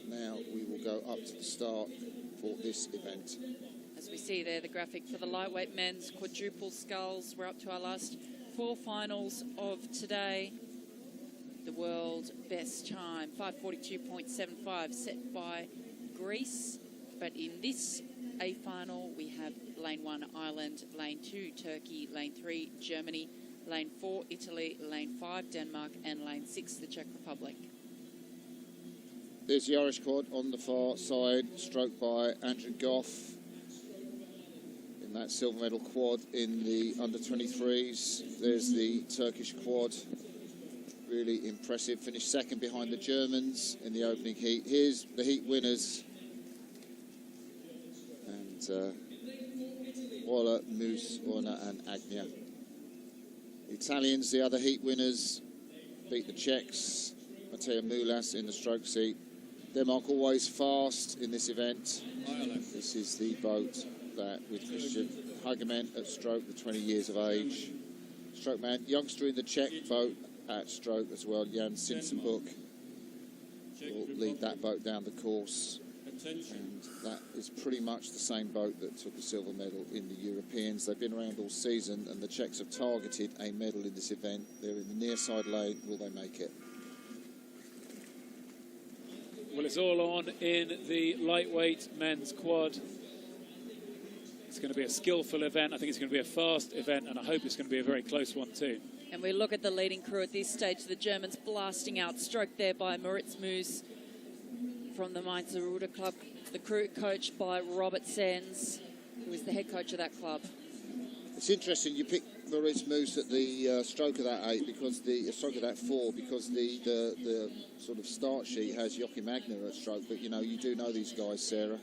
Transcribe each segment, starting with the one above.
now we will go up to the start for this event. As we see there, the graphic for the lightweight men's quadruple sculls. We're up to our last 4 finals of today. The world best time, 5:42.75, set by Greece. But in this A final, we have lane 1, Ireland, lane 2, Turkey, lane 3, Germany, lane 4, Italy, lane 5, Denmark, and lane 6, the Czech Republic. There's the Irish quad on the far side, stroked by Andrew Goff in that silver medal quad in the under-23s. There's the Turkish quad, really impressive. Finished second behind the Germans in the opening heat. Here's the heat winners. And Waller, Moose, Orna and Agnia. The Italians, the other heat winners, beat the Czechs. Matteo Mulas in the stroke seat. Denmark always fast in this event. This is the boat that with Christian Hagemann at stroke, the 20 years of age. Stroke man, youngster in the Czech boat at stroke as well. Jan Sinsenbuk will lead that boat down the course. And that is pretty much the same boat that took a silver medal in the Europeans. They've been around all season, and the Czechs have targeted a medal in this event. They're in the near side lane. Will they make it? Well, it's all on in the lightweight men's quad. It's going to be a skillful event. I think it's going to be a fast event, and I hope it's going to be a very close one too. And we look at the leading crew at this stage. The Germans blasting out, stroked there by Moritz Moos from the Mainzer Ruder Club. The crew coached by Robert Sens, who is the head coach of that club. It's interesting you pick Moritz Moos at the stroke of that 8 because the stroke of that 4 because the sort of start sheet has Joachim Magner at stroke, but you know you do know these guys, Sarah.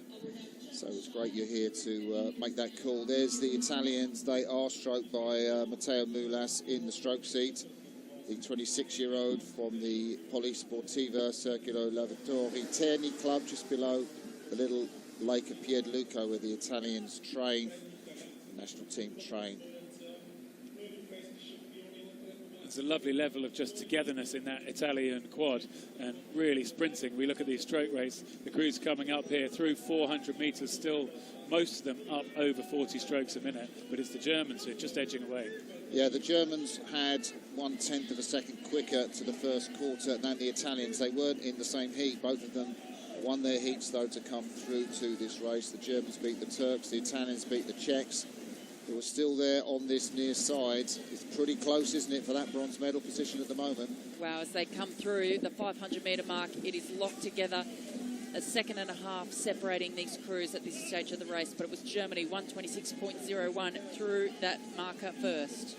So it's great you're here to make that call. There's the Italians. They are stroked by Matteo Mulas in the stroke seat, the 26-year-old from the Polisportiva Circuito Lavatori Terni club, just below the little lake of Piedluco where the Italians train, the national team train. There's a lovely level of just togetherness in that Italian quad and really sprinting. We look at these stroke race, the crew's coming up here through 400 metres, still most of them up over 40 strokes a minute, but it's the Germans who are just edging away. Yeah, the Germans had 1/10 of a second quicker to the first quarter than the Italians. They weren't in the same heat. Both of them won their heats, though, to come through to this race. The Germans beat the Turks, the Italians beat the Czechs, who are still there on this near side. It's pretty close, isn't it, for that bronze medal position at the moment? Wow, as they come through the 500-metre mark, it is locked together. A second and a half separating these crews at this stage of the race, but it was Germany 1:26.01 through that marker first.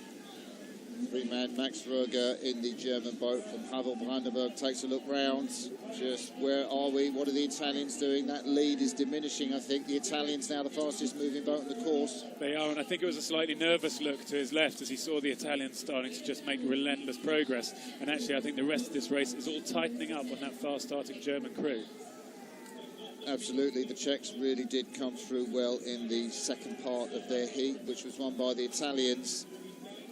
Three-man Max Verger in the German boat from Havel Brandenburg takes a look round. Just where are we? What are the Italians doing? That lead is diminishing, I think. The Italians now the fastest moving boat on the course. They are, and I think it was a slightly nervous look to his left as he saw the Italians starting to just make relentless progress. And actually, I think the rest of this race is all tightening up on that fast-starting German crew. Absolutely, the Czechs really did come through well in the second part of their heat, which was won by the Italians.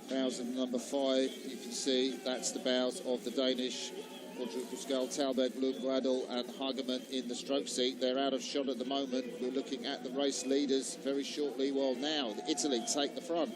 Bows of number 5, you can see that's the bows of the Danish quadruple scull, Talberg, Blum, Gradl and Hagemann in the stroke seat. They're out of shot at the moment. We're looking at the race leaders very shortly. Well, now Italy take the front.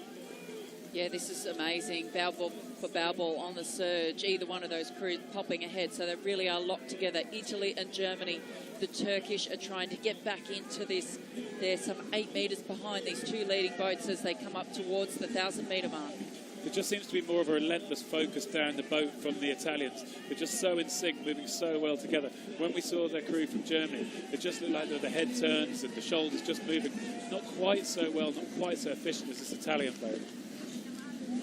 Yeah, this is amazing. Baubal for Baubal on the surge. Either one of those crews popping ahead, so they really are locked together. Italy and Germany. The Turkish are trying to get back into this. They're some 8 metres behind these two leading boats as they come up towards the 1,000-metre mark. There just seems to be more of a relentless focus down the boat from the Italians. They're just so in sync, moving so well together. When we saw their crew from Germany, it just looked like the head turns and the shoulders just moving not quite so well, not quite so efficient as this Italian boat.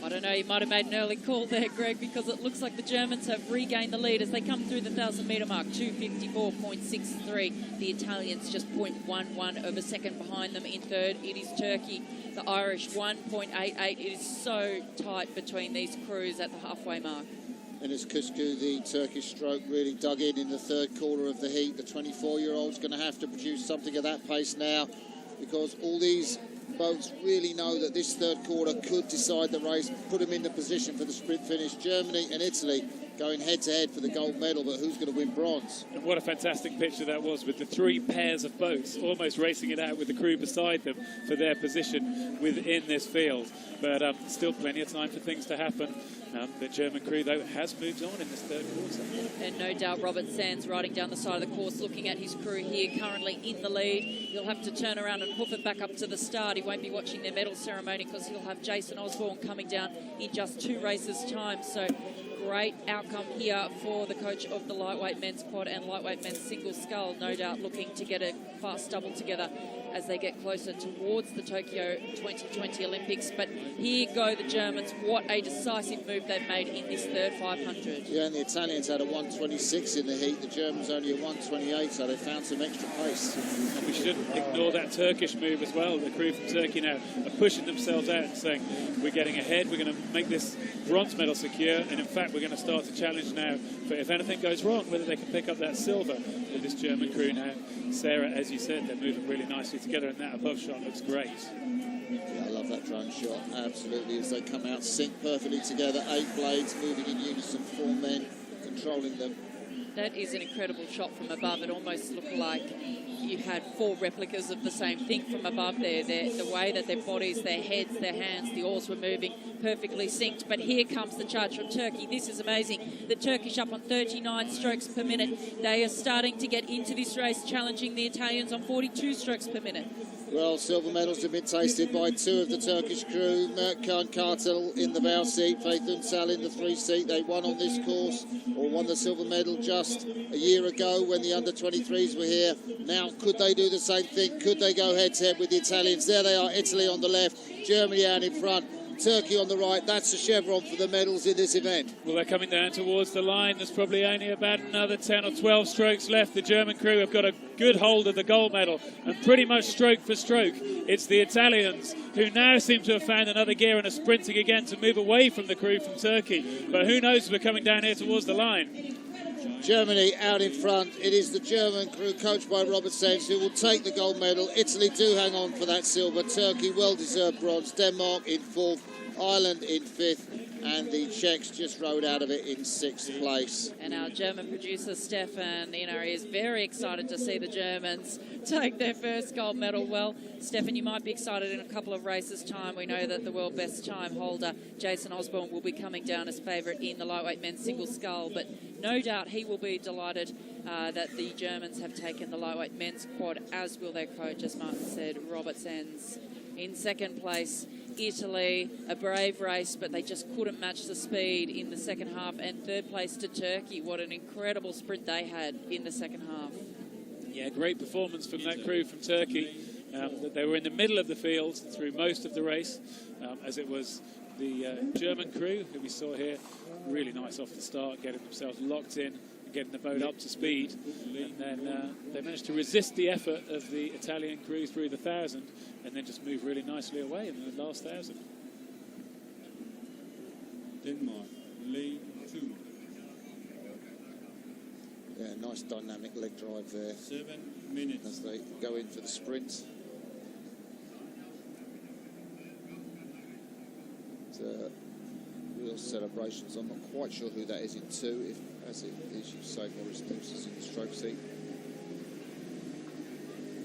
I don't know, you might have made an early call there, Greg, because it looks like the Germans have regained the lead as they come through the 1,000-metre mark, 2:54.63. The Italians just 0.11 of a second behind them in third. It is Turkey. The Irish 1.88. It is so tight between these crews at the halfway mark. And as Kusku, the Turkish stroke, really dug in the third quarter of the heat, the 24-year-old's going to have to produce something at that pace now, because all these boats really know that this third quarter could decide the race, put them in the position for the sprint finish. Germany and Italy going head-to-head for the gold medal, but who's going to win bronze? And what a fantastic picture that was, with the 3 pairs of boats almost racing it out with the crew beside them for their position within this field. But still plenty of time for things to happen. The German crew, though, has moved on in this third quarter. And no doubt Robert Sands riding down the side of the course, looking at his crew here, currently in the lead. He'll have to turn around and hoof it back up to the start. He won't be watching their medal ceremony because he'll have Jason Osborne coming down in just 2 races' time. So great outcome here for the coach of the lightweight men's quad and lightweight men's single scull. No doubt looking to get a fast double together as they get closer towards the Tokyo 2020 Olympics. But here go the Germans. What a decisive move they've made in this third 500. Yeah, and the Italians had a 126 in the heat. The Germans only a 128, so they found some extra pace. And we shouldn't ignore that Turkish move as well. The crew from Turkey now are pushing themselves out and saying, we're getting ahead, we're going to make this bronze medal secure, and in fact we're going to start a challenge now for if anything goes wrong, whether they can pick up that silver with this German crew now. Sarah, as you said, they're moving really nicely together, and that above shot looks great. Yeah, I love that drone shot, absolutely, as they come out, sync perfectly together, 8 blades moving in unison, 4 men controlling them. That is an incredible shot from above. It almost looked like you had 4 replicas of the same thing from above there. The way that their bodies, their heads, their hands, the oars were moving perfectly synced. But here comes the charge from Turkey. This is amazing. The Turkish up on 39 strokes per minute. They are starting to get into this race, challenging the Italians on 42 strokes per minute. Well, silver medals have been tasted by 2 of the Turkish crew. Mertkan Kartal in the bow seat, Faith Unsal in the 3 seat. They won on this course, or won the silver medal just a year ago when the under-23s were here. Now, could they do the same thing? Could they go head-to-head with the Italians? There they are, Italy on the left, Germany out in front, Turkey on the right. That's a chevron for the medals in this event. Well, they're coming down towards the line. There's probably only about another 10 or 12 strokes left. The German crew have got a good hold of the gold medal, and pretty much stroke for stroke, it's the Italians who now seem to have found another gear and are sprinting again to move away from the crew from Turkey. But who knows, we're coming down here towards the line. Germany out in front. It is the German crew coached by Robert Sands who will take the gold medal. Italy do hang on for that silver. Turkey well-deserved bronze. Denmark in 4th. Ireland in 5th. And the Czechs just rode out of it in 6th place. And our German producer, Stefan, is very excited to see the Germans take their first gold medal. Well, Stefan, you might be excited in a couple of races' time. We know that the world best time holder, Jason Osborne, will be coming down as favourite in the lightweight men's single scull. But no doubt he will be delighted that the Germans have taken the lightweight men's quad, as will their coach, as Martin said, Robert Sands. In 2nd place, Italy, a brave race, but they just couldn't match the speed in the second half. And 3rd place to Turkey. What an incredible sprint they had in the second half. Yeah, great performance from that crew from Turkey. They were in the middle of the field through most of the race, as it was the German crew, who we saw here, really nice off the start, getting themselves locked in, getting the boat up to speed. And then they managed to resist the effort of the Italian crew through the 1,000 and then just move really nicely away in the last 1,000. Denmark, lane 2. Yeah, nice dynamic leg drive there 7 minutes. as they go in for the sprint. Real celebrations. I'm not quite sure who that is in 2, if, as it is, you say, Maurice Dawson's in the stroke seat.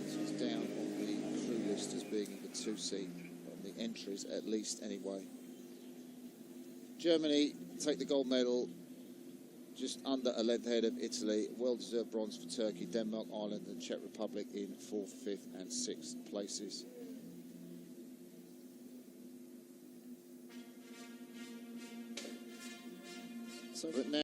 So he's down on the crew list as being in the 2 seat, on the entries at least anyway. Germany take the gold medal just under a length ahead of Italy. Well-deserved bronze for Turkey, Denmark, Ireland and Czech Republic in 4th, 5th and 6th places. So, but now